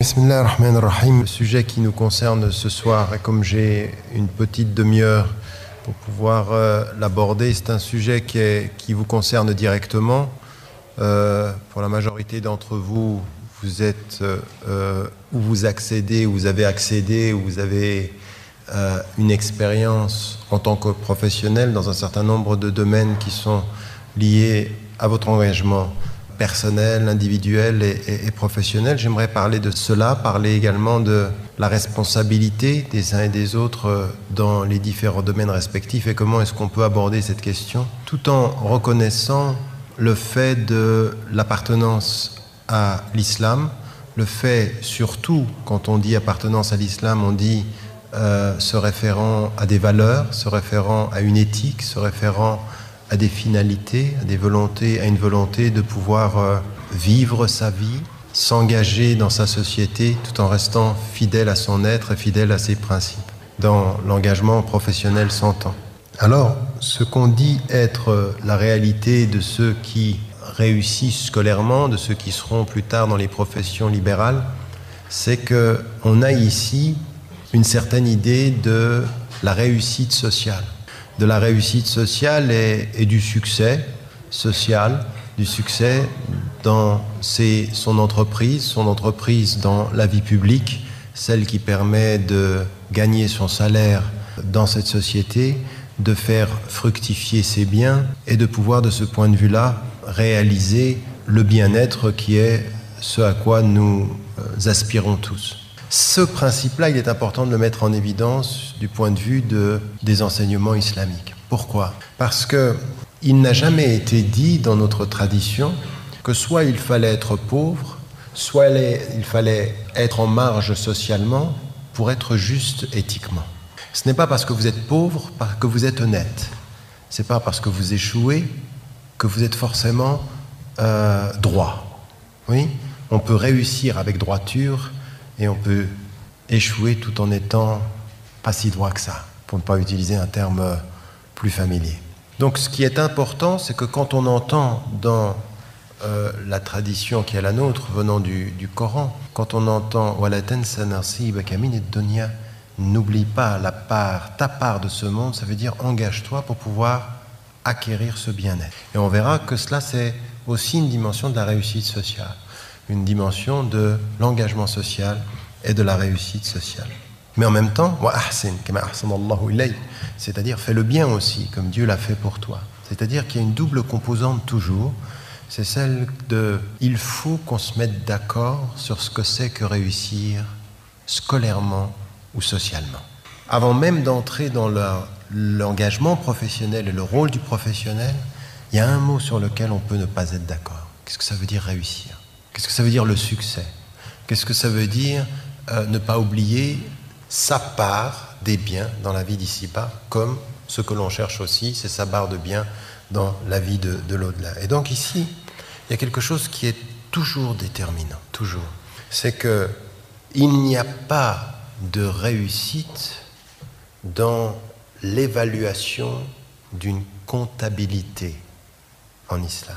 Bismillah ar-Rahman ar-Rahim. Le sujet qui nous concerne ce soir, et comme j'ai une petite demi-heure pour pouvoir l'aborder, c'est un sujet qui vous concerne directement. Pour la majorité d'entre vous, vous êtes où vous accédez, où vous avez accédé, où vous avez une expérience en tant que professionnel dans un certain nombre de domaines qui sont liés à votre engagement personnel, individuel et professionnel. J'aimerais parler de cela, parler également de la responsabilité des uns et des autres dans les différents domaines respectifs et comment est-ce qu'on peut aborder cette question tout en reconnaissant le fait de l'appartenance à l'islam, le fait surtout, quand on dit appartenance à l'islam, on dit se référant à des valeurs, se référant à une éthique, se référant à des finalités, à des volontés, à une volonté de pouvoir vivre sa vie, s'engager dans sa société tout en restant fidèle à son être et fidèle à ses principes. Dans l'engagement professionnel s'entend. Alors, ce qu'on dit être la réalité de ceux qui réussissent scolairement, de ceux qui seront plus tard dans les professions libérales, c'est qu'on a ici une certaine idée de la réussite sociale. De la réussite sociale et du succès social, du succès dans son entreprise dans la vie publique, celle qui permet de gagner son salaire dans cette société, de faire fructifier ses biens et de pouvoir, de ce point de vue-là, réaliser le bien-être qui est ce à quoi nous aspirons tous. Ce principe-là, il est important de le mettre en évidence du point de vue des enseignements islamiques. Pourquoi ? Parce qu'il n'a jamais été dit dans notre tradition que soit il fallait être pauvre, soit il fallait être en marge socialement pour être juste éthiquement. Ce n'est pas parce que vous êtes pauvre que vous êtes honnête. Ce n'est pas parce que vous échouez que vous êtes forcément droit. Oui ? On peut réussir avec droiture et on peut échouer tout en étant pas si droit que ça, pour ne pas utiliser un terme plus familier. Donc ce qui est important, c'est que quand on entend dans la tradition qui est la nôtre, venant du Coran, quand on entend « Wala tansa nasibaka minad dunya » n'oublie pas ta part de ce monde, ça veut dire engage-toi pour pouvoir acquérir ce bien-être. Et on verra que cela, c'est aussi une dimension de la réussite sociale, une dimension de l'engagement social et de la réussite sociale. Mais en même temps, wa ahsin kama ahsana Allahu ilayk, c'est-à-dire fais le bien aussi, comme Dieu l'a fait pour toi. C'est-à-dire qu'il y a une double composante toujours, c'est celle de il faut qu'on se mette d'accord sur ce que c'est que réussir scolairement ou socialement. Avant même d'entrer dans l'engagement professionnel et le rôle du professionnel, il y a un mot sur lequel on peut ne pas être d'accord. Qu'est-ce que ça veut dire réussir ? Qu'est-ce que ça veut dire le succès ? Qu'est-ce que ça veut dire ne pas oublier sa part des biens dans la vie d'ici-bas, comme ce que l'on cherche aussi, c'est sa part de biens dans la vie de l'au-delà. Et donc ici, il y a quelque chose qui est toujours déterminant, toujours. C'est qu'il n'y a pas de réussite dans l'évaluation d'une comptabilité en islam.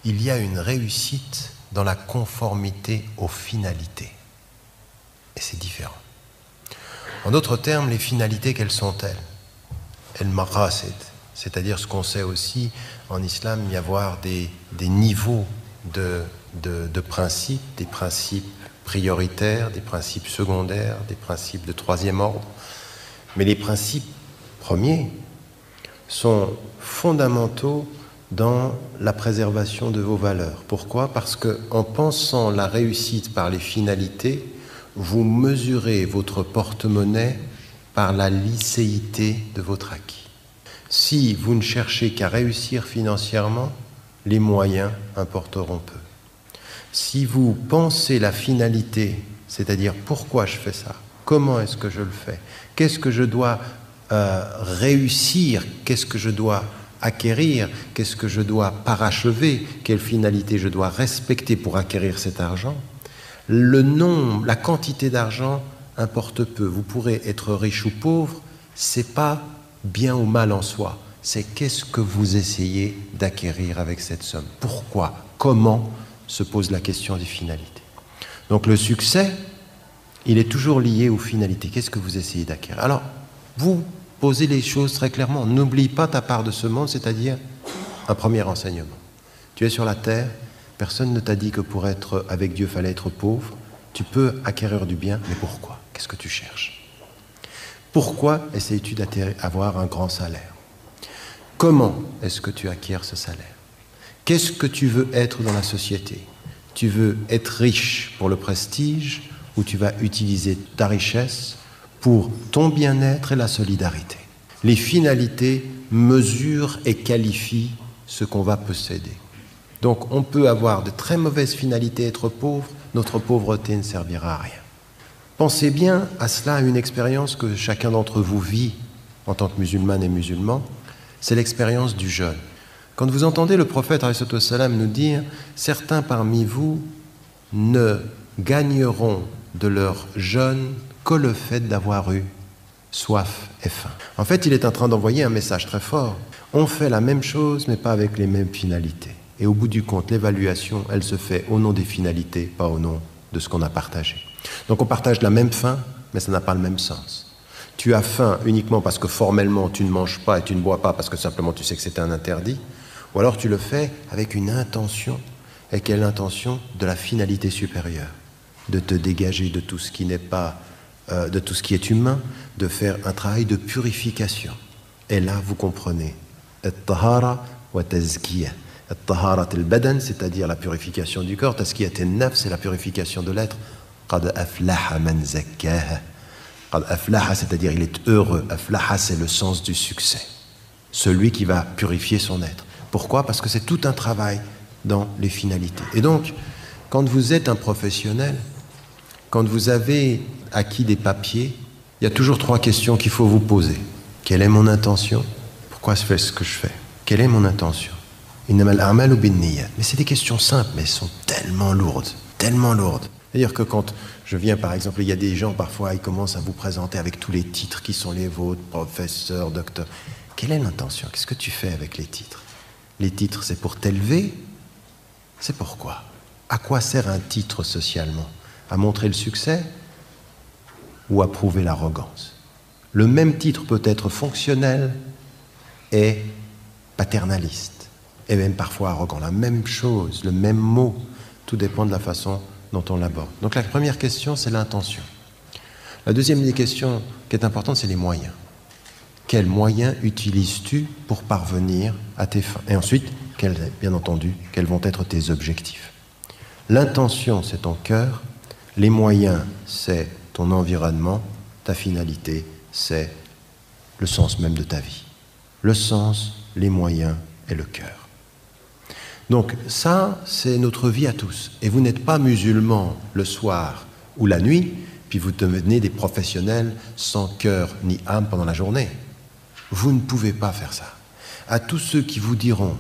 Il y a une réussite dans la conformité aux finalités. Et c'est différent. En d'autres termes, les finalités, quelles sont-elles ? El-maqasid, c'est-à-dire ce qu'on sait aussi en islam, il y avoir des niveaux de principes, des principes prioritaires, des principes secondaires, des principes de troisième ordre. Mais les principes premiers sont fondamentaux dans la préservation de vos valeurs. Pourquoi ? Parce qu'en pensant la réussite par les finalités, vous mesurez votre porte-monnaie par la licéité de votre acquis. Si vous ne cherchez qu'à réussir financièrement, les moyens importeront peu. Si vous pensez la finalité, c'est-à-dire pourquoi je fais ça, comment est-ce que je le fais, qu'est-ce que je dois réussir, qu'est-ce que je dois acquérir, qu'est-ce que je dois parachever, quelle finalité je dois respecter pour acquérir cet argent, le nombre, la quantité d'argent importe peu. Vous pourrez être riche ou pauvre, c'est pas bien ou mal en soi, c'est qu'est-ce que vous essayez d'acquérir avec cette somme. Pourquoi ? Comment ? Se pose la question des finalités. Donc le succès, il est toujours lié aux finalités. Qu'est-ce que vous essayez d'acquérir? Alors, vous posez les choses très clairement. N'oublie pas ta part de ce monde, c'est-à-dire un premier enseignement. Tu es sur la terre, personne ne t'a dit que pour être avec Dieu, il fallait être pauvre. Tu peux acquérir du bien, mais pourquoi? Qu'est-ce que tu cherches? Pourquoi essayes-tu d'avoir un grand salaire? Comment est-ce que tu acquiers ce salaire? Qu'est-ce que tu veux être dans la société? Tu veux être riche pour le prestige ou tu vas utiliser ta richesse pour ton bien-être et la solidarité? Les finalités mesurent et qualifient ce qu'on va posséder. Donc on peut avoir de très mauvaises finalités, être pauvre, notre pauvreté ne servira à rien. Pensez bien à cela, à une expérience que chacun d'entre vous vit en tant que musulmane et musulman, c'est l'expérience du jeûne. Quand vous entendez le prophète alayhi salam nous dire « Certains parmi vous ne gagneront de leur jeûne que le fait d'avoir eu soif et faim ». En fait, il est en train d'envoyer un message très fort. On fait la même chose, mais pas avec les mêmes finalités. Et au bout du compte, l'évaluation, elle se fait au nom des finalités, pas au nom de ce qu'on a partagé. Donc on partage la même faim, mais ça n'a pas le même sens. Tu as faim uniquement parce que formellement tu ne manges pas et tu ne bois pas parce que simplement tu sais que c'est un interdit, ou alors tu le fais avec une intention, et quelle intention? De la finalité supérieure, de te dégager de tout ce qui n'est pas, de tout ce qui est humain, de faire un travail de purification. Et là, vous comprenez, at-tahara wa tazkiyah. At-tahara al-badan, c'est-à-dire la purification du corps, tazkiyat al-nafs, c'est la purification de l'être. Qad aflaha man zakkaha. Qad aflaha, c'est-à-dire il est heureux. Aflaha, c'est le sens du succès. Celui qui va purifier son être. Pourquoi? Parce que c'est tout un travail dans les finalités. Et donc, quand vous êtes un professionnel, quand vous avez acquis des papiers, il y a toujours 3 questions qu'il faut vous poser. Quelle est mon intention? Pourquoi je fais ce que je fais? Quelle est mon intention? Innamal a'malu binniyat. Mais c'est des questions simples, mais elles sont tellement lourdes, tellement lourdes. C'est-à-dire que quand je viens, par exemple, il y a des gens, parfois, ils commencent à vous présenter avec tous les titres qui sont les vôtres, professeur, docteur. Quelle est l'intention? Qu'est-ce que tu fais avec les titres? Les titres, c'est pour t'élever? C'est pourquoi? À quoi sert un titre socialement? À montrer le succès ou à prouver l'arrogance? Le même titre peut être fonctionnel et paternaliste, et même parfois arrogant. La même chose, le même mot, tout dépend de la façon dont on l'aborde. Donc la première question, c'est l'intention. La deuxième des questions qui est importante, c'est les moyens. Quels moyens utilises-tu pour parvenir à tes fins? Et ensuite, bien entendu, quels vont être tes objectifs? L'intention, c'est ton cœur. Les moyens, c'est ton environnement. Ta finalité, c'est le sens même de ta vie. Le sens, les moyens et le cœur. Donc ça, c'est notre vie à tous. Et vous n'êtes pas musulman le soir ou la nuit, puis vous devenez des professionnels sans cœur ni âme pendant la journée. Vous ne pouvez pas faire ça. À tous ceux qui vous diront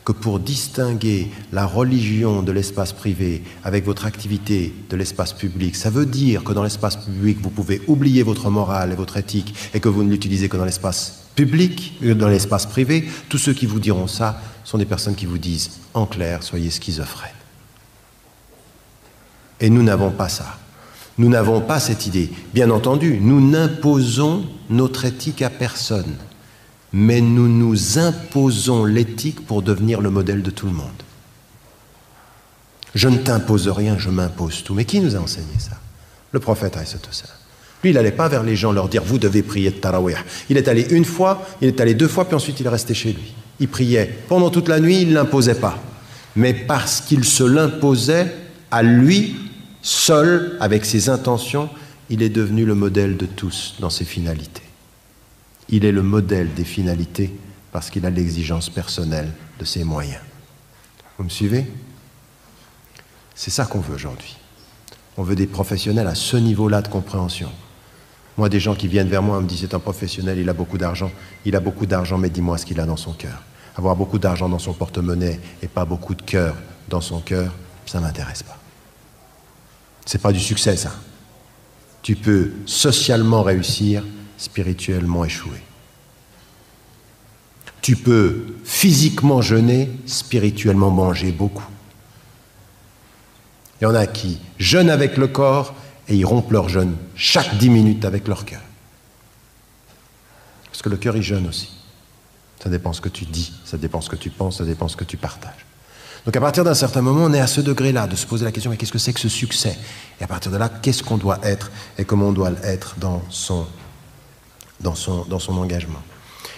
que pour distinguer la religion de l'espace privé avec votre activité de l'espace public, ça veut dire que dans l'espace public, vous pouvez oublier votre morale et votre éthique et que vous ne l'utilisez que dans l'espace public, dans l'espace privé, tous ceux qui vous diront ça sont des personnes qui vous disent, en clair, soyez schizophrènes. Et nous n'avons pas ça. Nous n'avons pas cette idée. Bien entendu, nous n'imposons notre éthique à personne, mais nous nous imposons l'éthique pour devenir le modèle de tout le monde. Je ne t'impose rien, je m'impose tout. Mais qui nous a enseigné ça? Le prophète alayhi salam. Lui, il n'allait pas vers les gens leur dire « vous devez prier de tarawih ». Il est allé une fois, il est allé 2 fois, puis ensuite il est resté chez lui. Il priait. Pendant toute la nuit, il ne l'imposait pas. Mais parce qu'il se l'imposait à lui, seul, avec ses intentions, il est devenu le modèle de tous dans ses finalités. Il est le modèle des finalités parce qu'il a l'exigence personnelle de ses moyens. Vous me suivez? C'est ça qu'on veut aujourd'hui. On veut des professionnels à ce niveau-là de compréhension. Moi, des gens qui viennent vers moi me disent « c'est un professionnel, il a beaucoup d'argent ». Il a beaucoup d'argent, mais dis-moi ce qu'il a dans son cœur. Avoir beaucoup d'argent dans son porte-monnaie et pas beaucoup de cœur dans son cœur, ça ne m'intéresse pas. C'est pas du succès, ça. Tu peux socialement réussir, spirituellement échouer. Tu peux physiquement jeûner, spirituellement manger beaucoup. Il y en a qui jeûnent avec le corps et ils rompent leur jeûne chaque 10 minutes avec leur cœur. Parce que le cœur, il jeûne aussi. Ça dépend ce que tu dis, ça dépend ce que tu penses, ça dépend ce que tu partages. Donc à partir d'un certain moment, on est à ce degré-là de se poser la question, mais qu'est-ce que c'est que ce succès? Et à partir de là, qu'est-ce qu'on doit être et comment on doit l'être dans son engagement.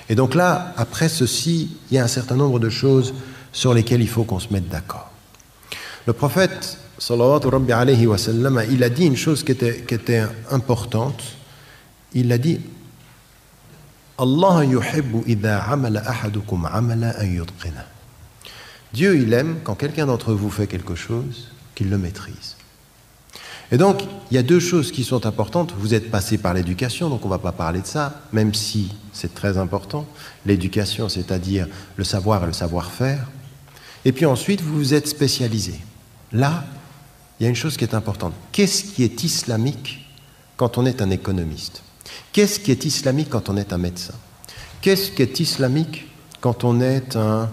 Et donc là, après ceci, il y a un certain nombre de choses sur lesquelles il faut qu'on se mette d'accord. Le prophète, sallallahu alayhi wa sallam, il a dit une chose qui était importante. Il a dit Allah yuhibbu idha amala ahadukum amala an yutqina. Dieu, il aime quand quelqu'un d'entre vous fait quelque chose, qu'il le maîtrise. Et donc, il y a deux choses qui sont importantes. Vous êtes passé par l'éducation, donc on ne va pas parler de ça, même si c'est très important. L'éducation, c'est-à-dire le savoir et le savoir-faire. Et puis ensuite, vous vous êtes spécialisé. Là, il y a une chose qui est importante. Qu'est-ce qui est islamique quand on est un économiste? Qu'est-ce qui est islamique quand on est un médecin? Qu'est-ce qui est islamique quand on est un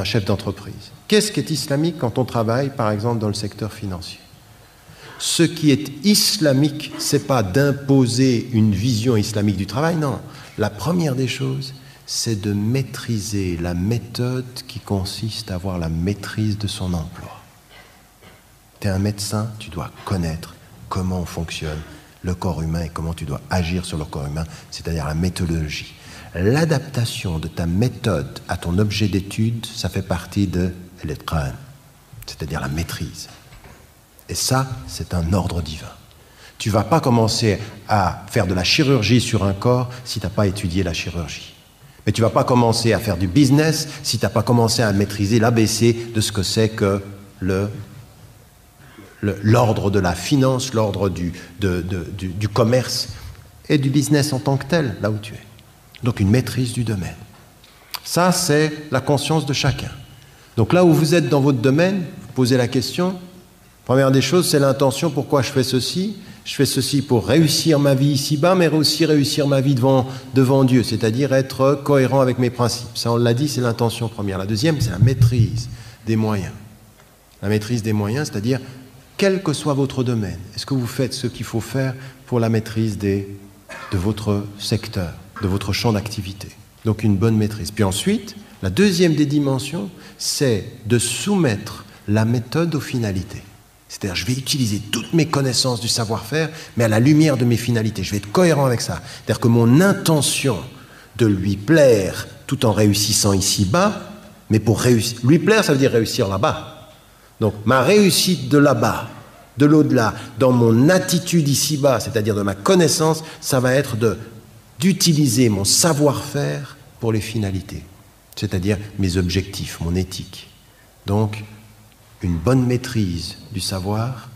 chef d'entreprise? Qu'est-ce qui est islamique quand on travaille, par exemple, dans le secteur financier? Ce qui est islamique, ce n'est pas d'imposer une vision islamique du travail, non. La première des choses, c'est de maîtriser la méthode qui consiste à avoir la maîtrise de son emploi. Tu es un médecin, tu dois connaître comment fonctionne le corps humain et comment tu dois agir sur le corps humain, c'est-à-dire la méthodologie. L'adaptation de ta méthode à ton objet d'étude, ça fait partie de l'itqan, c'est-à-dire la maîtrise. Et ça, c'est un ordre divin. Tu ne vas pas commencer à faire de la chirurgie sur un corps si tu n'as pas étudié la chirurgie. Mais tu ne vas pas commencer à faire du business si tu n'as pas commencé à maîtriser l'ABC de ce que c'est que l'ordre de la finance, l'ordre du commerce et du business en tant que tel, là où tu es. Donc une maîtrise du domaine. Ça, c'est la conscience de chacun. Donc là où vous êtes dans votre domaine, vous posez la question. Première des choses, c'est l'intention. Pourquoi je fais ceci? Je fais ceci pour réussir ma vie ici-bas, mais aussi réussir ma vie devant Dieu, c'est-à-dire être cohérent avec mes principes. Ça, on l'a dit, c'est l'intention première. La deuxième, c'est la maîtrise des moyens. La maîtrise des moyens, c'est-à-dire, quel que soit votre domaine, est-ce que vous faites ce qu'il faut faire pour la maîtrise de votre secteur, de votre champ d'activité? Donc une bonne maîtrise. Puis ensuite, la deuxième des dimensions, c'est de soumettre la méthode aux finalités. C'est-à-dire, je vais utiliser toutes mes connaissances du savoir-faire, mais à la lumière de mes finalités. Je vais être cohérent avec ça. C'est-à-dire que mon intention de lui plaire tout en réussissant ici-bas, mais pour réussir. Lui plaire, ça veut dire réussir là-bas. Donc, ma réussite de là-bas, de l'au-delà, dans mon attitude ici-bas, c'est-à-dire de ma connaissance, ça va être d'utiliser mon savoir-faire pour les finalités. C'est-à-dire mes objectifs, mon éthique. Donc, une bonne maîtrise du savoir,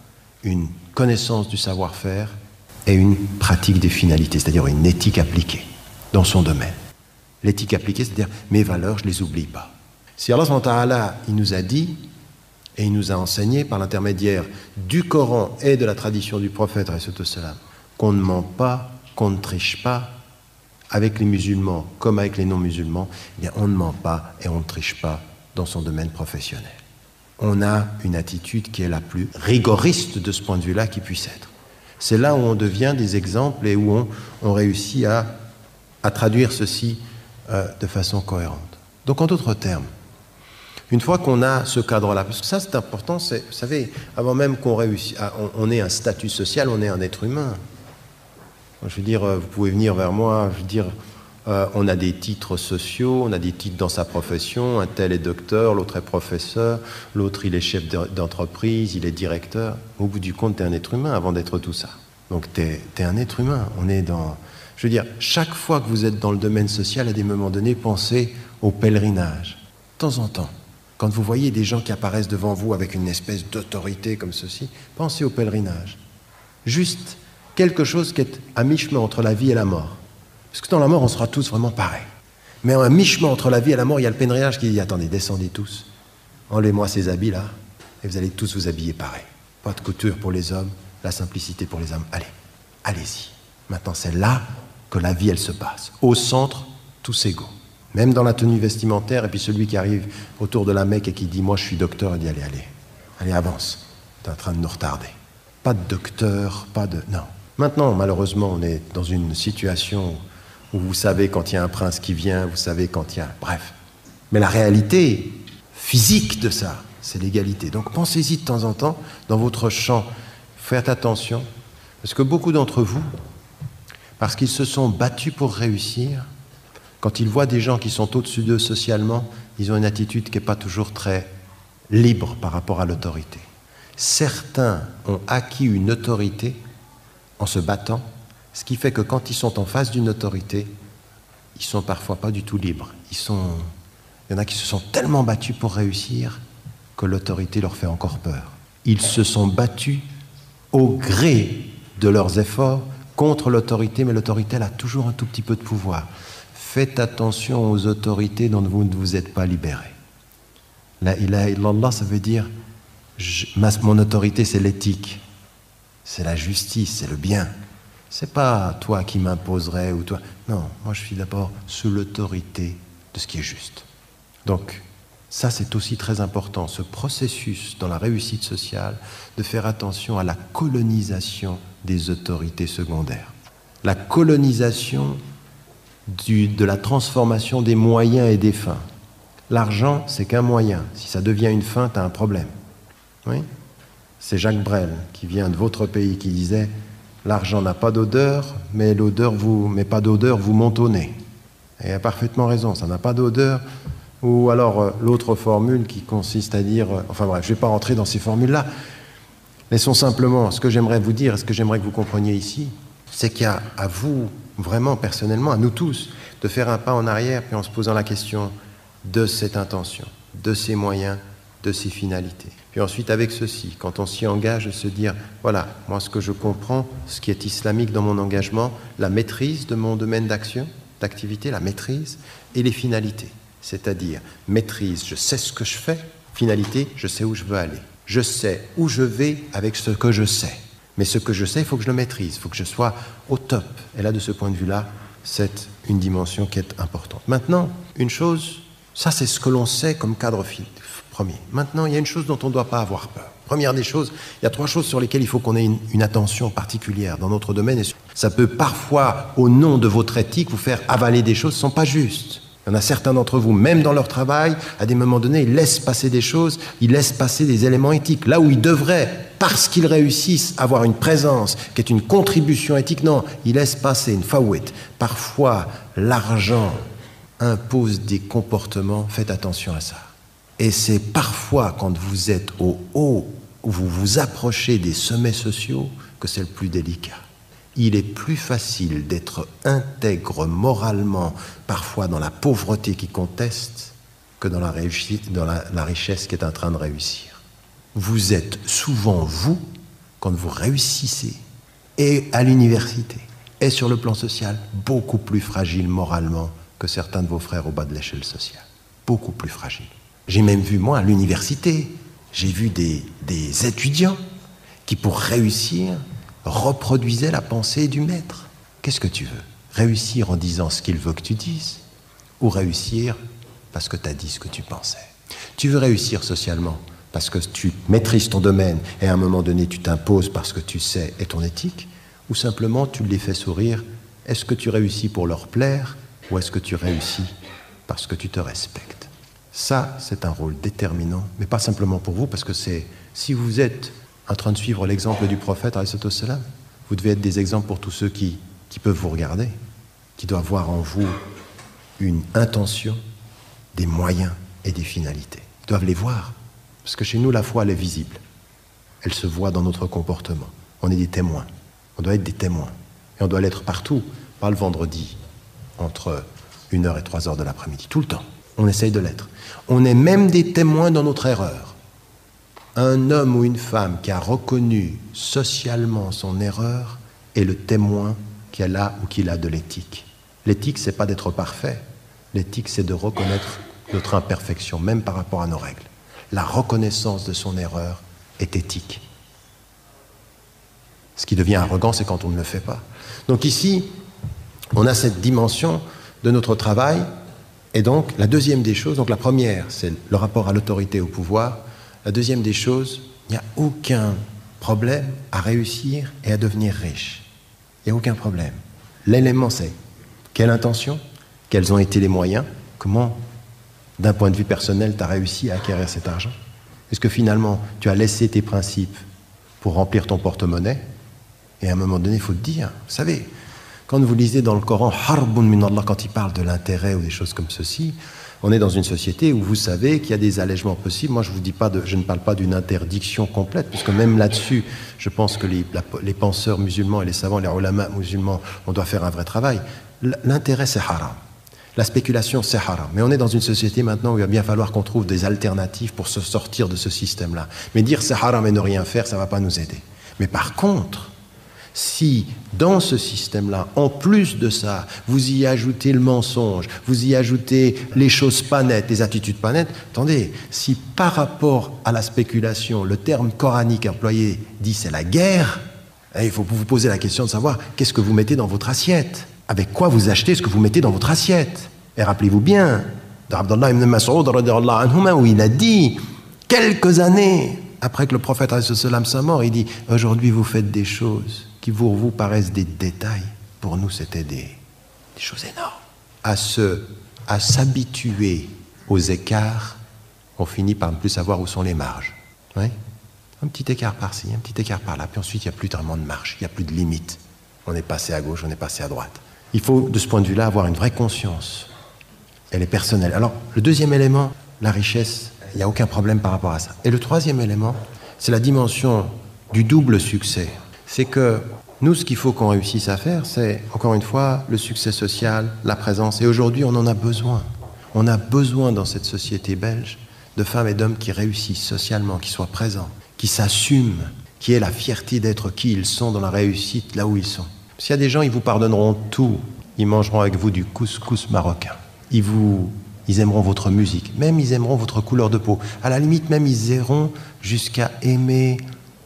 une connaissance du savoir-faire et une pratique des finalités, c'est-à-dire une éthique appliquée dans son domaine. L'éthique appliquée, c'est-à-dire mes valeurs, je ne les oublie pas. Si Allah subhanahu wa ta'ala, il nous a dit et il nous a enseigné par l'intermédiaire du Coran et de la tradition du prophète qu'on ne ment pas, qu'on ne triche pas, avec les musulmans comme avec les non-musulmans, eh bien on ne ment pas et on ne triche pas dans son domaine professionnel. On a une attitude qui est la plus rigoriste de ce point de vue-là qui puisse être. C'est là où on devient des exemples et où on réussit à traduire ceci de façon cohérente. Donc en d'autres termes, une fois qu'on a ce cadre-là, parce que ça c'est important, vous savez, avant même qu'on réussisse, on ait un statut social, on est un être humain. Je veux dire, vous pouvez venir vers moi, je veux dire, on a des titres sociaux, on a des titres dans sa profession, un tel est docteur, l'autre est professeur, l'autre il est chef d'entreprise, il est directeur. Au bout du compte, tu es un être humain avant d'être tout ça. Donc tu es un être humain. On est dans... Je veux dire, chaque fois que vous êtes dans le domaine social, à des moments donnés, pensez au pèlerinage. De temps en temps, quand vous voyez des gens qui apparaissent devant vous avec une espèce d'autorité comme ceci, pensez au pèlerinage. Juste quelque chose qui est à mi-chemin entre la vie et la mort. Parce que dans la mort, on sera tous vraiment pareils. Mais à mi-chemin entre la vie et la mort, il y a le pèlerinage qui dit « Attendez, descendez tous, enlevez-moi ces habits-là, et vous allez tous vous habiller pareil. Pas de couture pour les hommes, la simplicité pour les hommes. Allez, allez-y. Maintenant, c'est là que la vie, elle se passe. Au centre, tous égaux. Même dans la tenue vestimentaire, et puis celui qui arrive autour de la Mecque et qui dit « Moi, je suis docteur », il dit « Allez, allez, allez, avance. Tu es en train de nous retarder. » pas de docteur, pas de... Non. Maintenant, malheureusement, on est dans une situation où vous savez quand il y a un prince qui vient, vous savez quand il y a... Bref. Mais la réalité physique de ça, c'est l'égalité. Donc pensez-y de temps en temps, dans votre champ, faites attention, parce que beaucoup d'entre vous, parce qu'ils se sont battus pour réussir, quand ils voient des gens qui sont au-dessus d'eux socialement, ils ont une attitude qui n'est pas toujours très libre par rapport à l'autorité. Certains ont acquis une autorité en se battant, ce qui fait que quand ils sont en face d'une autorité, ils sont parfois pas du tout libres. Il y en a qui se sont tellement battus pour réussir que l'autorité leur fait encore peur. Ils se sont battus au gré de leurs efforts contre l'autorité, mais l'autorité elle a toujours un tout petit peu de pouvoir. Faites attention aux autorités dont vous ne vous êtes pas libérés. La ilaha illallah, ça veut dire mon autorité, c'est l'éthique, c'est la justice, c'est le bien. C'est pas toi qui m'imposerais ou toi. Non, moi je suis d'abord sous l'autorité de ce qui est juste. Donc, ça c'est aussi très important, ce processus dans la réussite sociale, de faire attention à la colonisation des autorités secondaires. La colonisation de la transformation des moyens et des fins. L'argent, c'est qu'un moyen. Si ça devient une fin, tu as un problème. Oui ? C'est Jacques Brel, qui vient de votre pays, qui disait « L'argent n'a pas d'odeur, mais pas d'odeur vous monte au nez. » Et il a parfaitement raison, ça n'a pas d'odeur. Ou alors l'autre formule qui consiste à dire... Enfin bref, je ne vais pas rentrer dans ces formules-là. Laissons simplement, ce que j'aimerais vous dire, ce que j'aimerais que vous compreniez ici, c'est qu'il y a à vous, vraiment, personnellement, à nous tous, de faire un pas en arrière, puis en se posant la question de cette intention, de ces moyens, de ces finalités. Puis ensuite, avec ceci, quand on s'y engage, de se dire, voilà, moi ce que je comprends, ce qui est islamique dans mon engagement, la maîtrise de mon domaine d'action, d'activité, la maîtrise, et les finalités. C'est-à-dire, maîtrise, je sais ce que je fais, finalité, je sais où je veux aller. Je sais où je vais avec ce que je sais. Mais ce que je sais, il faut que je le maîtrise, il faut que je sois au top. Et là, de ce point de vue-là, c'est une dimension qui est importante. Maintenant, une chose, ça c'est ce que l'on sait comme cadre premier. Maintenant, il y a une chose dont on ne doit pas avoir peur. Première des choses, il y a 3 choses sur lesquelles il faut qu'on ait une attention particulière dans notre domaine. Et ça peut parfois, au nom de votre éthique, vous faire avaler des choses qui ne sont pas justes. Il y en a certains d'entre vous, même dans leur travail, à des moments donnés, ils laissent passer des choses, ils laissent passer des éléments éthiques. Là où ils devraient, parce qu'ils réussissent, avoir une présence qui est une contribution éthique, non, ils laissent passer une faouette. Parfois, l'argent impose des comportements, faites attention à ça. Et c'est parfois, quand vous êtes au haut, où vous vous approchez des sommets sociaux, que c'est le plus délicat. Il est plus facile d'être intègre moralement, parfois dans la pauvreté qui conteste, que dans la réussite, dans la richesse qui est en train de réussir. Vous êtes souvent, vous, quand vous réussissez, et à l'université, et sur le plan social, beaucoup plus fragile moralement que certains de vos frères au bas de l'échelle sociale. Beaucoup plus fragile. J'ai même vu, moi, à l'université, j'ai vu des étudiants qui, pour réussir, reproduisait la pensée du maître. Qu'est-ce que tu veux ? Réussir en disant ce qu'il veut que tu dises, ou réussir parce que tu as dit ce que tu pensais. Tu veux réussir socialement parce que tu maîtrises ton domaine et à un moment donné tu t'imposes parce que tu sais et ton éthique, ou simplement tu les fais sourire. Est-ce que tu réussis pour leur plaire ou est-ce que tu réussis parce que tu te respectes ? Ça, c'est un rôle déterminant, mais pas simplement pour vous, parce que si vous êtes en train de suivre l'exemple du prophète, vous devez être des exemples pour tous ceux qui peuvent vous regarder, qui doivent voir en vous une intention, des moyens et des finalités. Ils doivent les voir, parce que chez nous, la foi, elle est visible. Elle se voit dans notre comportement. On est des témoins. On doit être des témoins. Et on doit l'être partout, pas le vendredi, entre 1h et 3h de l'après-midi, tout le temps. On essaye de l'être. On est même des témoins dans notre erreur. Un homme ou une femme qui a reconnu socialement son erreur est le témoin qu'elle a ou qu'il a de l'éthique. L'éthique, c'est pas d'être parfait. L'éthique, c'est de reconnaître notre imperfection, même par rapport à nos règles. La reconnaissance de son erreur est éthique. Ce qui devient arrogant, c'est quand on ne le fait pas. Donc ici, on a cette dimension de notre travail. Et donc, la deuxième des choses, donc la première, c'est le rapport à l'autorité et au pouvoir. La deuxième des choses, il n'y a aucun problème à réussir et à devenir riche. Il n'y a aucun problème. L'élément, c'est quelle intention, quels ont été les moyens, comment, d'un point de vue personnel, tu as réussi à acquérir cet argent. Est-ce que finalement, tu as laissé tes principes pour remplir ton porte-monnaie? Et à un moment donné, il faut te dire, vous savez, quand vous lisez dans le Coran, Harbun min Allah, quand il parle de l'intérêt ou des choses comme ceci, on est dans une société où vous savez qu'il y a des allègements possibles. Moi, je ne parle pas d'une interdiction complète, puisque même là-dessus, je pense que les penseurs musulmans et les savants, les ulama musulmans, on doit faire un vrai travail. L'intérêt, c'est haram. La spéculation, c'est haram. Mais on est dans une société maintenant où il va bien falloir qu'on trouve des alternatives pour se sortir de ce système-là. Mais dire c'est haram et ne rien faire, ça ne va pas nous aider. Mais par contre, si dans ce système-là, en plus de ça, vous y ajoutez le mensonge, vous y ajoutez les choses pas nettes, les attitudes pas nettes, attendez, si par rapport à la spéculation, le terme coranique employé dit c'est la guerre, il faut vous poser la question de savoir qu'est-ce que vous mettez dans votre assiette, avec quoi vous achetez ce que vous mettez dans votre assiette. Et rappelez-vous bien d'Abdallah ibn Mas'ud radiyallahu anhuma, où il a dit, quelques années après que le prophète soit mort, il dit « Aujourd'hui, vous faites des choses qui pour vous paraissent des détails. Pour nous, c'était des choses énormes. » À s'habituer aux écarts, on finit par ne plus savoir où sont les marges. Oui, un petit écart par-ci, un petit écart par-là, puis ensuite, il n'y a plus vraiment de marge, il n'y a plus de limite. On est passé à gauche, on est passé à droite. Il faut, de ce point de vue-là, avoir une vraie conscience. Elle est personnelle. Alors, le deuxième élément, la richesse, il n'y a aucun problème par rapport à ça. Et le troisième élément, c'est la dimension du double succès. C'est que nous, ce qu'il faut qu'on réussisse à faire, c'est, encore une fois, le succès social, la présence. Et aujourd'hui, on en a besoin. On a besoin dans cette société belge de femmes et d'hommes qui réussissent socialement, qui soient présents, qui s'assument, qui aient la fierté d'être qui ils sont dans la réussite, là où ils sont. S'il y a des gens, ils vous pardonneront tout. Ils mangeront avec vous du couscous marocain. Ils aimeront votre musique. Même ils aimeront votre couleur de peau. À la limite, même ils iront jusqu'à aimer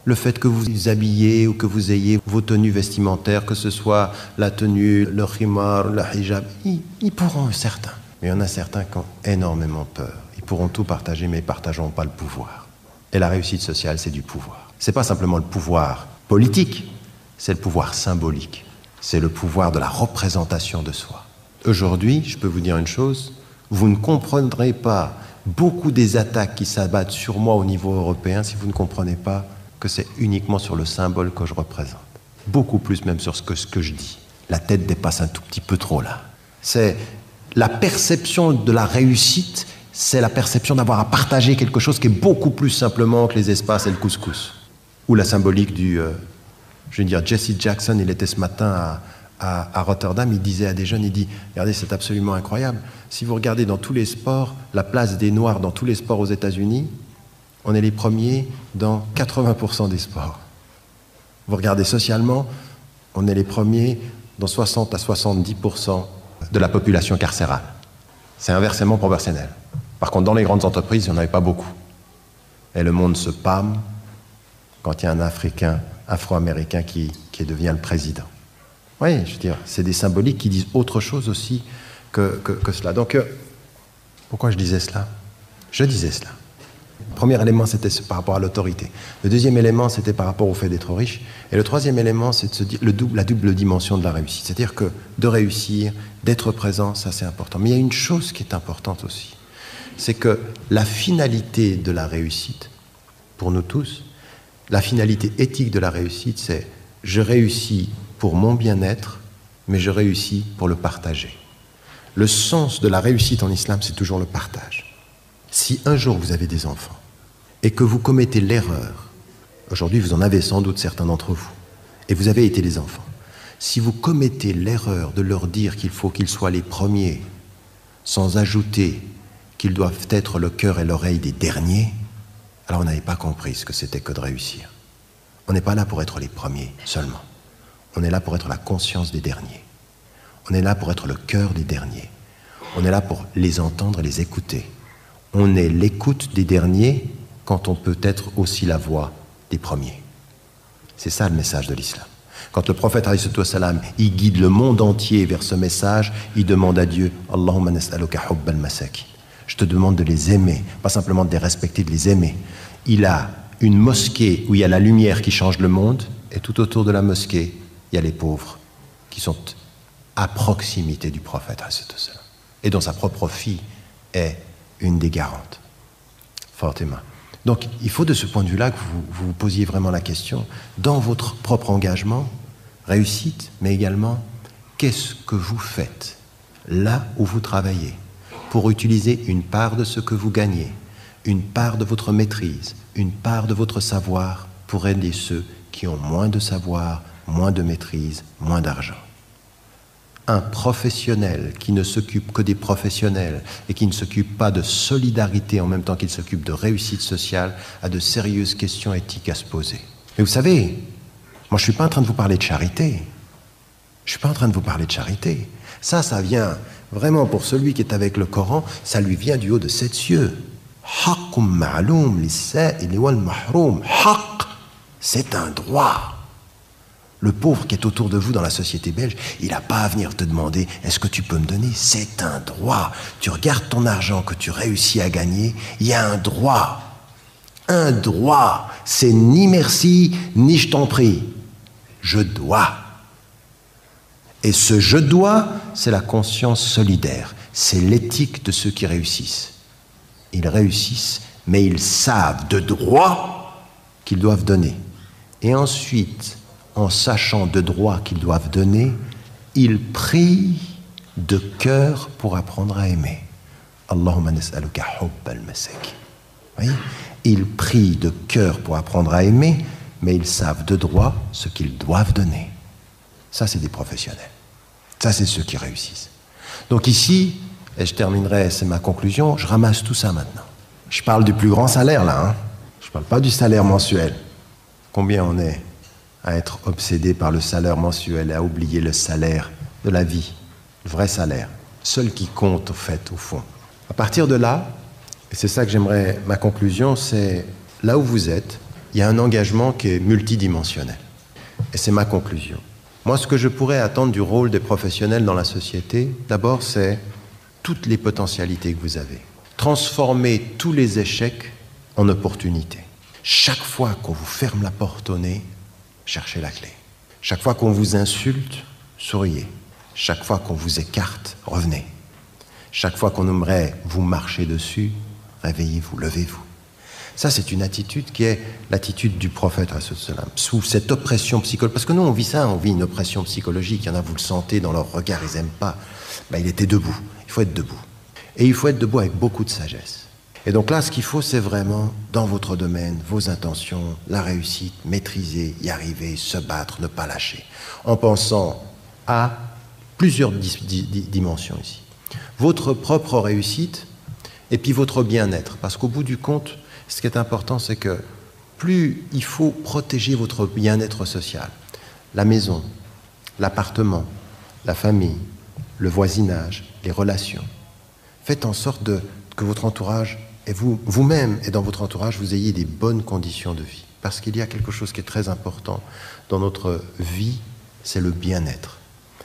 le fait que vous vous habillez ou que vous ayez vos tenues vestimentaires, que ce soit la tenue, le khimar, le hijab. Ils pourront, certains. Mais il y en a certains qui ont énormément peur. Ils pourront tout partager, mais ils ne partageront pas le pouvoir. Et la réussite sociale, c'est du pouvoir. Ce n'est pas simplement le pouvoir politique, c'est le pouvoir symbolique. C'est le pouvoir de la représentation de soi. Aujourd'hui, je peux vous dire une chose, vous ne comprendrez pas beaucoup des attaques qui s'abattent sur moi au niveau européen si vous ne comprenez pas que c'est uniquement sur le symbole que je représente. Beaucoup plus même sur ce que je dis. La tête dépasse un tout petit peu trop là. C'est la perception de la réussite, c'est la perception d'avoir à partager quelque chose qui est beaucoup plus simplement que les espaces et le couscous. Ou la symbolique du... je veux dire, Jesse Jackson, il était ce matin à Rotterdam, il disait à des jeunes, il dit, regardez, c'est absolument incroyable. Si vous regardez dans tous les sports, la place des Noirs dans tous les sports aux États-Unis, on est les premiers dans 80% des sports. Vous regardez socialement, on est les premiers dans 60 à 70% de la population carcérale. C'est inversement proportionnel. Par contre, dans les grandes entreprises, il n'y en avait pas beaucoup. Et le monde se pâme quand il y a un Africain, Afro-Américain qui devient le président. Oui, je veux dire, c'est des symboliques qui disent autre chose aussi que cela. Donc, pourquoi je disais cela? Je disais cela. Le premier élément, c'était par rapport à l'autorité. Le deuxième élément, c'était par rapport au fait d'être riche. Et le troisième élément, c'est de se dire la double dimension de la réussite. C'est-à-dire que de réussir, d'être présent, ça c'est important. Mais il y a une chose qui est importante aussi. C'est que la finalité de la réussite, pour nous tous, la finalité éthique de la réussite, c'est je réussis pour mon bien-être, mais je réussis pour le partager. Le sens de la réussite en islam, c'est toujours le partage. Si un jour vous avez des enfants et que vous commettez l'erreur, aujourd'hui vous en avez sans doute certains d'entre vous, et vous avez été des enfants, si vous commettez l'erreur de leur dire qu'il faut qu'ils soient les premiers, sans ajouter qu'ils doivent être le cœur et l'oreille des derniers, alors on n'avait pas compris ce que c'était que de réussir. On n'est pas là pour être les premiers seulement. On est là pour être la conscience des derniers. On est là pour être le cœur des derniers. On est là pour les entendre et les écouter. On est l'écoute des derniers quand on peut être aussi la voix des premiers. C'est ça le message de l'islam. Quand le prophète alayhi salam, il guide le monde entier vers ce message, il demande à Dieu « Allahumma nas'aluka hubbal masakin ». Je te demande de les aimer, pas simplement de les respecter, de les aimer. Il a une mosquée où il y a la lumière qui change le monde, et tout autour de la mosquée, il y a les pauvres qui sont à proximité du prophète, et dont sa propre fille est une des garantes, Fatima. Donc, il faut de ce point de vue-là que vous posiez vraiment la question, dans votre propre engagement, réussite, mais également, qu'est-ce que vous faites là où vous travaillez pour utiliser une part de ce que vous gagnez, une part de votre maîtrise, une part de votre savoir pour aider ceux qui ont moins de savoir, moins de maîtrise, moins d'argent. Un professionnel qui ne s'occupe que des professionnels et qui ne s'occupe pas de solidarité en même temps qu'il s'occupe de réussite sociale a de sérieuses questions éthiques à se poser. Mais vous savez, moi je ne suis pas en train de vous parler de charité. Je ne suis pas en train de vous parler de charité. Ça vient vraiment pour celui qui est avec le Coran, ça lui vient du haut de 7 cieux. Haqqum ma'loum lis-sa'ili wal mahroum. Haqq, c'est un droit. Le pauvre qui est autour de vous dans la société belge, il n'a pas à venir te demander « Est-ce que tu peux me donner ?» C'est un droit. Tu regardes ton argent que tu réussis à gagner, il y a un droit. Un droit. C'est ni merci, ni je t'en prie. Je dois. Et ce « je dois », c'est la conscience solidaire. C'est l'éthique de ceux qui réussissent. Ils réussissent, mais ils savent de droit qu'ils doivent donner. Et ensuite, en sachant de droit qu'ils doivent donner, ils prient de cœur pour apprendre à aimer. Allahumma nas'aluka hubbal masakin. Voyez ? Ils prient de cœur pour apprendre à aimer, mais ils savent de droit ce qu'ils doivent donner. Ça, c'est des professionnels. Ça, c'est ceux qui réussissent. Donc ici, et je terminerai, c'est ma conclusion, je ramasse tout ça maintenant. Je parle du plus grand salaire, là. Je ne parle pas du salaire mensuel. Combien on est à être obsédé par le salaire mensuel et à oublier le salaire de la vie, le vrai salaire, seul qui compte, au fond. À partir de là, et c'est ça que j'aimerais, ma conclusion, c'est là où vous êtes, il y a un engagement qui est multidimensionnel. Et c'est ma conclusion. Moi, ce que je pourrais attendre du rôle des professionnels dans la société, d'abord, c'est toutes les potentialités que vous avez. Transformer tous les échecs en opportunités. Chaque fois qu'on vous ferme la porte au nez, cherchez la clé. Chaque fois qu'on vous insulte, souriez. Chaque fois qu'on vous écarte, revenez. Chaque fois qu'on aimerait vous marcher dessus, réveillez-vous, levez-vous. Ça, c'est une attitude qui est l'attitude du prophète, sous cette oppression psychologique. Parce que nous, on vit ça, on vit une oppression psychologique. Il y en a, vous le sentez dans leur regard, ils n'aiment pas. Ben, il était debout. Il faut être debout. Et il faut être debout avec beaucoup de sagesse. Et donc là, ce qu'il faut, c'est vraiment, dans votre domaine, vos intentions, la réussite, maîtriser, y arriver, se battre, ne pas lâcher. En pensant à plusieurs dimensions ici. Votre propre réussite et puis votre bien-être. Parce qu'au bout du compte, ce qui est important, c'est que plus il faut protéger votre bien-être social, la maison, l'appartement, la famille, le voisinage, les relations. Faites en sorte que votre entourage et vous-même et dans votre entourage, vous ayez des bonnes conditions de vie. Parce qu'il y a quelque chose qui est très important dans notre vie, c'est le bien-être.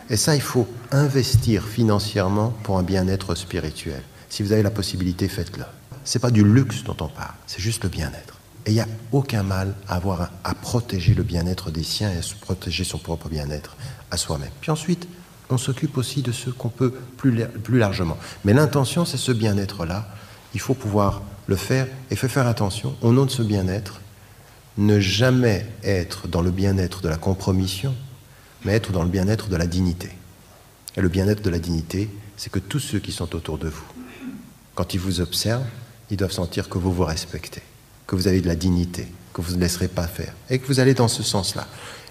Et ça, il faut investir financièrement pour un bien-être spirituel. Si vous avez la possibilité, faites-le. Ce n'est pas du luxe dont on parle, c'est juste le bien-être. Et il n'y a aucun mal à protéger le bien-être des siens et à protéger son propre bien-être à soi-même. Puis ensuite, on s'occupe aussi de ceux qu'on peut plus largement. Mais l'intention, c'est ce bien-être-là. Il faut pouvoir le faire et faire attention, au nom de ce bien-être, ne jamais être dans le bien-être de la compromission, mais être dans le bien-être de la dignité. Et le bien-être de la dignité, c'est que tous ceux qui sont autour de vous, quand ils vous observent, ils doivent sentir que vous vous respectez, que vous avez de la dignité, que vous ne laisserez pas faire, et que vous allez dans ce sens-là.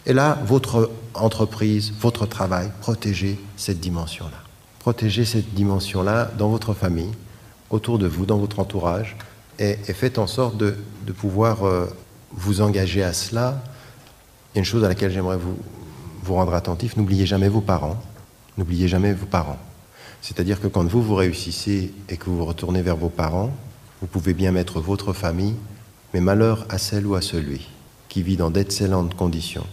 Et là, votre entreprise, votre travail, protégez cette dimension-là. Protégez cette dimension-là dans votre famille, autour de vous, dans votre entourage, et faites en sorte de pouvoir vous engager à cela. Il y a une chose à laquelle j'aimerais vous rendre attentif, n'oubliez jamais vos parents. N'oubliez jamais vos parents. C'est-à-dire que quand vous réussissez et que vous vous retournez vers vos parents, vous pouvez bien mettre votre famille, mais malheur à celle ou à celui qui vit dans d'excellentes conditions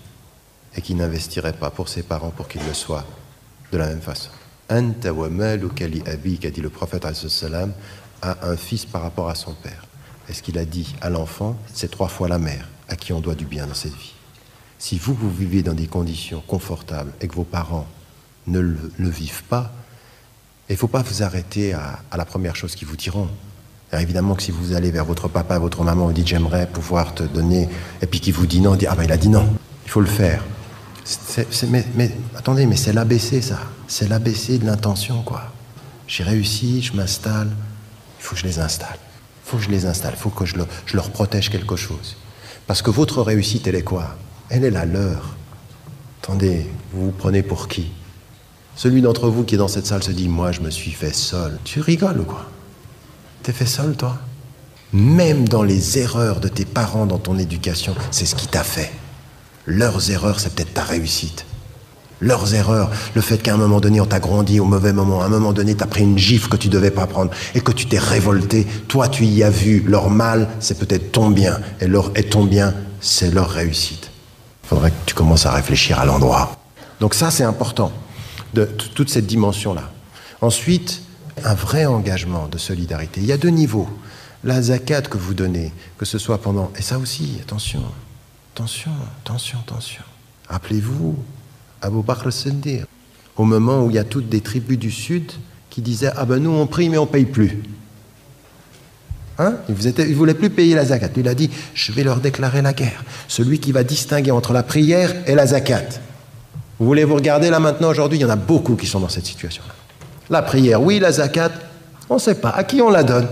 et qui n'investirait pas pour ses parents pour qu'ils le soient de la même façon. Anta wa maluka li abika, dit le prophète alayhi salam, à un fils par rapport à son père. Et ce qu'il a dit à l'enfant, c'est 3 fois la mère à qui on doit du bien dans cette vie. Si vous vivez dans des conditions confortables et que vos parents ne le vivent pas, il ne faut pas vous arrêter à la première chose qu'ils vous diront. Alors évidemment que si vous allez vers votre papa, votre maman, vous dites j'aimerais pouvoir te donner, et puis qu'il vous dit non, dit ah ben il a dit non, il faut le faire. Mais attendez, mais c'est l'ABC ça, c'est l'ABC de l'intention quoi. J'ai réussi, je m'installe, il faut que je les installe. Il faut que je les installe, il faut que je leur protège quelque chose. Parce que votre réussite, elle est quoi? Elle est la leur. Attendez, vous vous prenez pour qui? Celui d'entre vous qui est dans cette salle se dit, moi je me suis fait seul. Tu rigoles ou quoi? T'es fait seul toi? Même dans les erreurs de tes parents dans ton éducation, c'est ce qui t'a fait. Leurs erreurs, c'est peut-être ta réussite. Leurs erreurs, le fait qu'à un moment donné, on t'a grandi au mauvais moment, à un moment donné, t'as pris une gifle que tu devais pas prendre et que tu t'es révolté. Toi, tu y as vu leur mal, c'est peut-être ton bien. Et ton bien, c'est leur réussite. Il faudrait que tu commences à réfléchir à l'endroit. Donc ça, c'est important, de toute cette dimension-là. Ensuite, un vrai engagement de solidarité. Il y a 2 niveaux. La zakat que vous donnez, que ce soit pendant... Et ça aussi, attention, attention, attention, attention. Rappelez-vous, Abu Bakr as-Siddiq, au moment où il y a toutes des tribus du Sud qui disaient « Ah ben nous on prie mais on ne paye plus ». Hein? Il ne voulait plus payer la zakat. Il a dit « Je vais leur déclarer la guerre. Celui qui va distinguer entre la prière et la zakat. » Vous voulez vous regarder là maintenant aujourd'hui, il y en a beaucoup qui sont dans cette situation-là. La prière, oui, la zakat, on ne sait pas. À qui on la donne?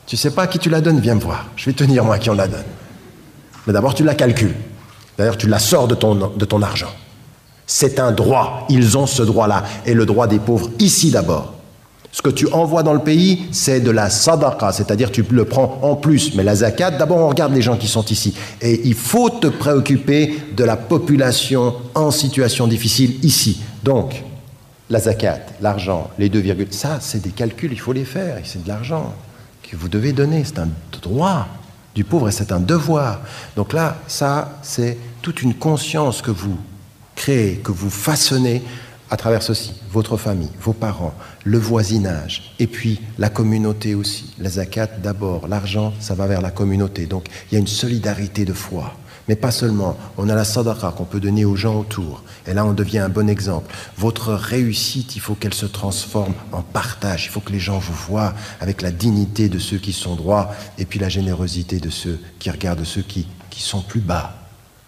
Tu ne sais pas à qui tu la donnes? Viens me voir. Je vais te dire moi à qui on la donne. Mais d'abord tu la calcules. D'ailleurs, tu la sors de ton argent. C'est un droit. Ils ont ce droit-là. Et le droit des pauvres, ici d'abord. Ce que tu envoies dans le pays, c'est de la sadaqa, c'est-à-dire tu le prends en plus. Mais la zakat, d'abord, on regarde les gens qui sont ici. Et il faut te préoccuper de la population en situation difficile ici. Donc, la zakat, l'argent, les 2, ça, c'est des calculs, il faut les faire. Et c'est de l'argent que vous devez donner. C'est un droit du pauvre et c'est un devoir. Donc là, ça, c'est toute une conscience que vous créez, que vous façonnez à travers ceci. Votre famille, vos parents, le voisinage, et puis la communauté aussi. La zakat d'abord, l'argent, ça va vers la communauté. Donc il y a une solidarité de foi. Mais pas seulement, on a la sadaqa qu'on peut donner aux gens autour. Et là, on devient un bon exemple. Votre réussite, il faut qu'elle se transforme en partage. Il faut que les gens vous voient avec la dignité de ceux qui sont droits et puis la générosité de ceux qui regardent ceux qui sont plus bas.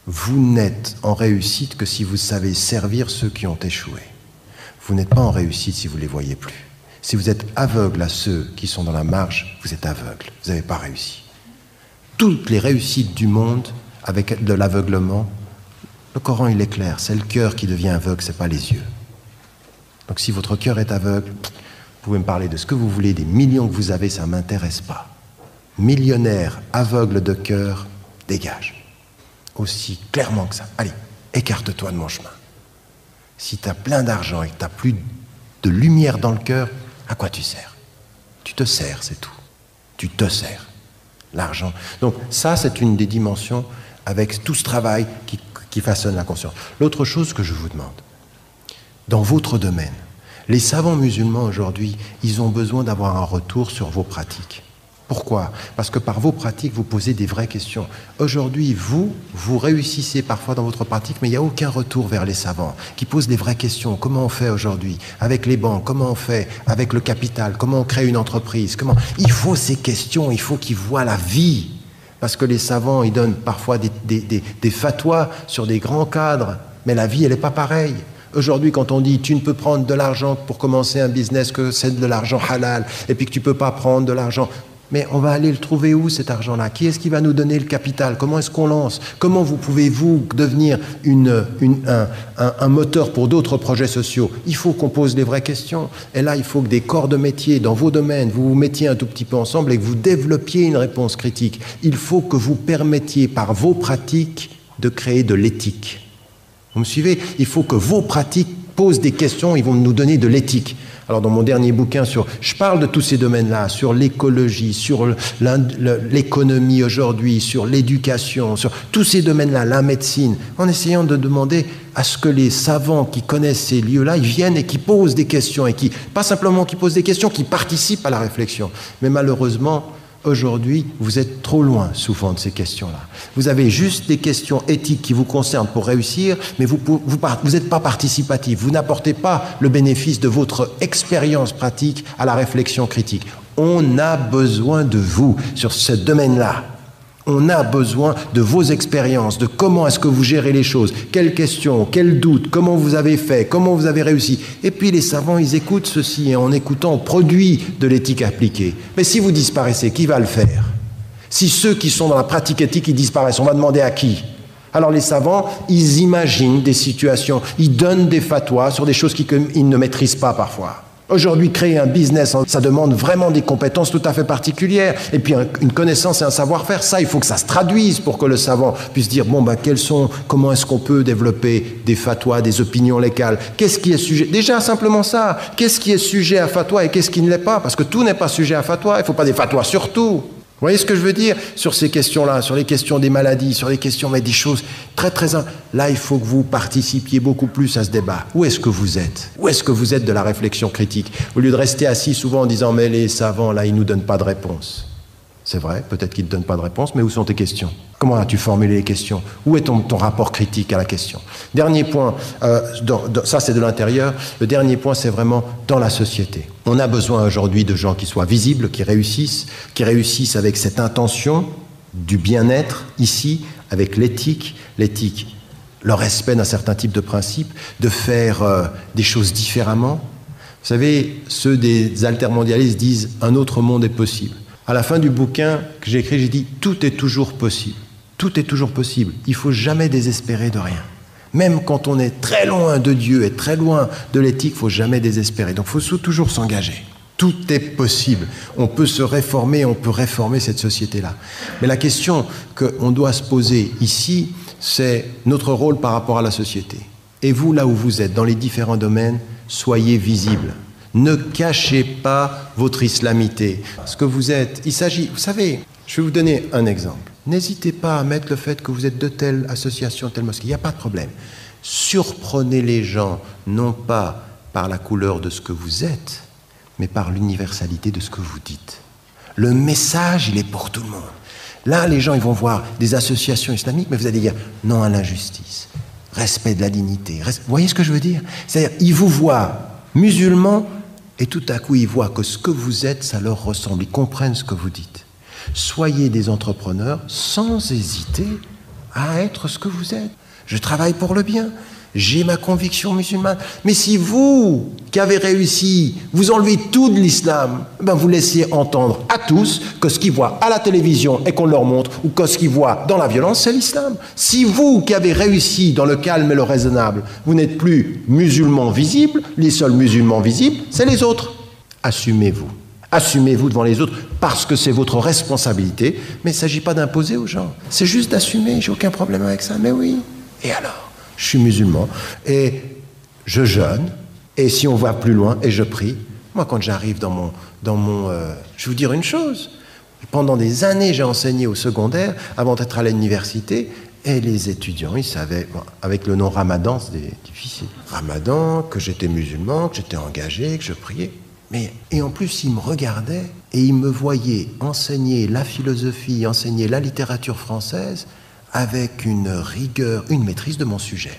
Vous n'êtes en réussite que si vous savez servir ceux qui ont échoué. Vous n'êtes pas en réussite si vous ne les voyez plus. Si vous êtes aveugle à ceux qui sont dans la marge, vous êtes aveugle. Vous n'avez pas réussi. Toutes les réussites du monde avec de l'aveuglement, le Coran il est clair, c'est le cœur qui devient aveugle, ce n'est pas les yeux. Donc si votre cœur est aveugle, vous pouvez me parler de ce que vous voulez, des millions que vous avez, ça ne m'intéresse pas. Millionnaire, aveugle de cœur, dégage. Aussi clairement que ça. Allez, écarte-toi de mon chemin. Si tu as plein d'argent et que tu n'as plus de lumière dans le cœur, à quoi tu sers? Tu te sers, c'est tout. Tu te sers. L'argent. Donc ça, c'est une des dimensions avec tout ce travail qui façonne la conscience. L'autre chose que je vous demande, dans votre domaine, les savants musulmans aujourd'hui, ils ont besoin d'avoir un retour sur vos pratiques. Pourquoi? Parce que par vos pratiques, vous posez des vraies questions. Aujourd'hui, vous réussissez parfois dans votre pratique, mais il n'y a aucun retour vers les savants qui posent des vraies questions. Comment on fait aujourd'hui avec les banques? Comment on fait avec le capital? Comment on crée une entreprise? Il faut ces questions, il faut qu'ils voient la vie. Parce que les savants, ils donnent parfois des fatwas sur des grands cadres, mais la vie, elle n'est pas pareille. Aujourd'hui, quand on dit tu ne peux prendre de l'argent pour commencer un business que c'est de l'argent halal, et puis que tu ne peux pas prendre de l'argent... Mais on va aller le trouver où cet argent-là? Qui est-ce qui va nous donner le capital? Comment est-ce qu'on lance? Comment vous pouvez-vous devenir un moteur pour d'autres projets sociaux? Il faut qu'on pose les vraies questions. Et là, il faut que des corps de métier dans vos domaines, vous vous mettiez un tout petit peu ensemble et que vous développiez une réponse critique. Il faut que vous permettiez par vos pratiques de créer de l'éthique. Vous me suivez? Il faut que vos pratiques posent des questions, ils vont nous donner de l'éthique. Alors dans mon dernier bouquin, je parle de tous ces domaines-là, sur l'écologie, sur l'économie aujourd'hui, sur l'éducation, sur tous ces domaines-là, la médecine, en essayant de demander à ce que les savants qui connaissent ces lieux-là, ils viennent et qui posent des questions, et qui, pas simplement qui posent des questions, qui participent à la réflexion. Mais malheureusement, aujourd'hui, vous êtes trop loin souvent de ces questions-là. Vous avez juste des questions éthiques qui vous concernent pour réussir, mais vous n'êtes pas participatif. Vous n'apportez pas le bénéfice de votre expérience pratique à la réflexion critique. On a besoin de vous sur ce domaine-là. On a besoin de vos expériences, de comment est-ce que vous gérez les choses, quelles questions, quels doutes, comment vous avez fait, comment vous avez réussi. Et puis les savants, ils écoutent ceci, et en écoutant, on produit de l'éthique appliquée. Mais si vous disparaissez, qui va le faire? Si ceux qui sont dans la pratique éthique, ils disparaissent, on va demander à qui? Alors les savants, ils imaginent des situations, ils donnent des fatwas sur des choses qu'ils ne maîtrisent pas parfois. Aujourd'hui, créer un business, ça demande vraiment des compétences tout à fait particulières. Et puis, une connaissance et un savoir-faire, ça, il faut que ça se traduise pour que le savant puisse dire, bon, comment est-ce qu'on peut développer des fatwas, des opinions légales? Qu'est-ce qui est sujet? Déjà, simplement ça. Qu'est-ce qui est sujet à fatwa et qu'est-ce qui ne l'est pas? Parce que tout n'est pas sujet à fatwa. Il ne faut pas des fatwas sur tout. Vous voyez ce que je veux dire sur ces questions-là, sur les questions des maladies, sur les questions, mais des choses très, très... Là, il faut que vous participiez beaucoup plus à ce débat. Où est-ce que vous êtes? Où est-ce que vous êtes de la réflexion critique? Au lieu de rester assis souvent en disant, mais les savants, là, ils ne nous donnent pas de réponse. C'est vrai, peut-être qu'ils ne donnent pas de réponse, mais où sont tes questions? Comment as-tu formulé les questions? Où est ton rapport critique à la question? Dernier point, ça c'est de l'intérieur, le dernier point c'est vraiment dans la société. On a besoin aujourd'hui de gens qui soient visibles, qui réussissent avec cette intention du bien-être ici, avec l'éthique, le respect d'un certain type de principes, de faire des choses différemment. Vous savez, ceux des altermondialistes disent « un autre monde est possible ». À la fin du bouquin que j'ai écrit, j'ai dit « tout est toujours possible ». Tout est toujours possible. Il ne faut jamais désespérer de rien. Même quand on est très loin de Dieu et très loin de l'éthique, il ne faut jamais désespérer. Donc il faut toujours s'engager. Tout est possible. On peut se réformer, on peut réformer cette société-là. Mais la question qu'on doit se poser ici, c'est notre rôle par rapport à la société. Et vous, là où vous êtes, dans les différents domaines, soyez visibles. Ne cachez pas votre islamité. Ce que vous êtes, il s'agit, vous savez, je vais vous donner un exemple. N'hésitez pas à mettre le fait que vous êtes de telle association, telle mosquée, il n'y a pas de problème. Surprenez les gens, non pas par la couleur de ce que vous êtes, mais par l'universalité de ce que vous dites. Le message, il est pour tout le monde. Là, les gens, ils vont voir des associations islamiques, mais vous allez dire non à l'injustice, respect de la dignité. Vous voyez ce que je veux dire? C'est-à-dire, ils vous voient musulmans, et tout à coup, ils voient que ce que vous êtes, ça leur ressemble. Ils comprennent ce que vous dites. Soyez des entrepreneurs sans hésiter à être ce que vous êtes. Je travaille pour le bien. J'ai ma conviction musulmane. Mais si vous, qui avez réussi, vous enlevez tout de l'islam, vous laissez entendre à tous que ce qu'ils voient à la télévision et qu'on leur montre, ou que ce qu'ils voient dans la violence, c'est l'islam. Si vous, qui avez réussi dans le calme et le raisonnable, vous n'êtes plus musulmans visibles, les seuls musulmans visibles, c'est les autres. Assumez-vous. Assumez-vous devant les autres parce que c'est votre responsabilité. Mais il ne s'agit pas d'imposer aux gens. C'est juste d'assumer. J'ai aucun problème avec ça. Mais oui. Et alors? Je suis musulman et je jeûne, et si on va plus loin, et je prie. Moi, quand j'arrive dans mon je vais vous dire une chose, pendant des années, j'ai enseigné au secondaire, avant d'être à l'université, et les étudiants, ils savaient, avec le nom Ramadan, c'est difficile, Ramadan, que j'étais musulman, que j'étais engagé, que je priais. Et en plus, ils me regardaient, et ils me voyaient enseigner la philosophie, enseigner la littérature française, avec une rigueur, une maîtrise de mon sujet.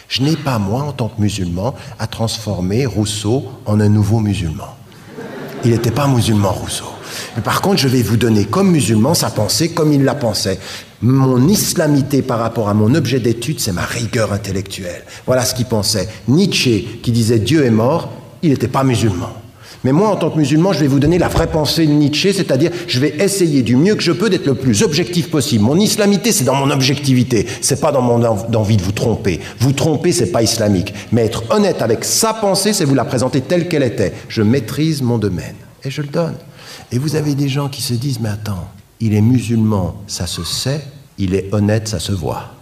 Je n'ai pas, moi, en tant que musulman, à transformer Rousseau en un nouveau musulman. Il n'était pas musulman, Rousseau. Mais par contre, je vais vous donner comme musulman sa pensée comme il la pensait. Mon islamité par rapport à mon objet d'étude, c'est ma rigueur intellectuelle. Voilà ce qu'il pensait. Nietzsche, qui disait « Dieu est mort », il n'était pas musulman. Mais moi, en tant que musulman, je vais vous donner la vraie pensée de Nietzsche, c'est-à-dire je vais essayer du mieux que je peux d'être le plus objectif possible. Mon islamité, c'est dans mon objectivité, c'est pas dans mon envie de vous tromper. Vous tromper, c'est pas islamique. Mais être honnête avec sa pensée, c'est vous la présenter telle qu'elle était. Je maîtrise mon domaine et je le donne. Et vous avez des gens qui se disent, mais attends, il est musulman, ça se sait, il est honnête, ça se voit.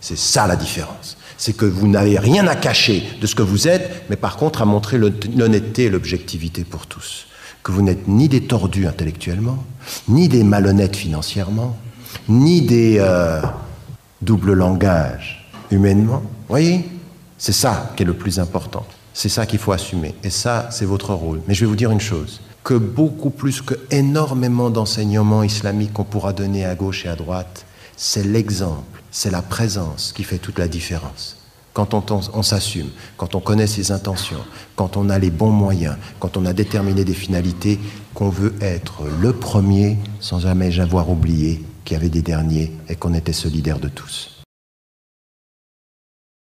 C'est ça la différence. C'est que vous n'avez rien à cacher de ce que vous êtes, mais par contre à montrer l'honnêteté et l'objectivité pour tous. Que vous n'êtes ni des tordus intellectuellement, ni des malhonnêtes financièrement, ni des doubles langages humainement. Vous voyez ? C'est ça qui est le plus important. C'est ça qu'il faut assumer. Et ça, c'est votre rôle. Mais je vais vous dire une chose, que beaucoup plus que énormément d'enseignements islamiques qu'on pourra donner à gauche et à droite, c'est l'exemple, c'est la présence qui fait toute la différence. Quand on s'assume, quand on connaît ses intentions, quand on a les bons moyens, quand on a déterminé des finalités, qu'on veut être le premier sans jamais avoir oublié qu'il y avait des derniers et qu'on était solidaires de tous.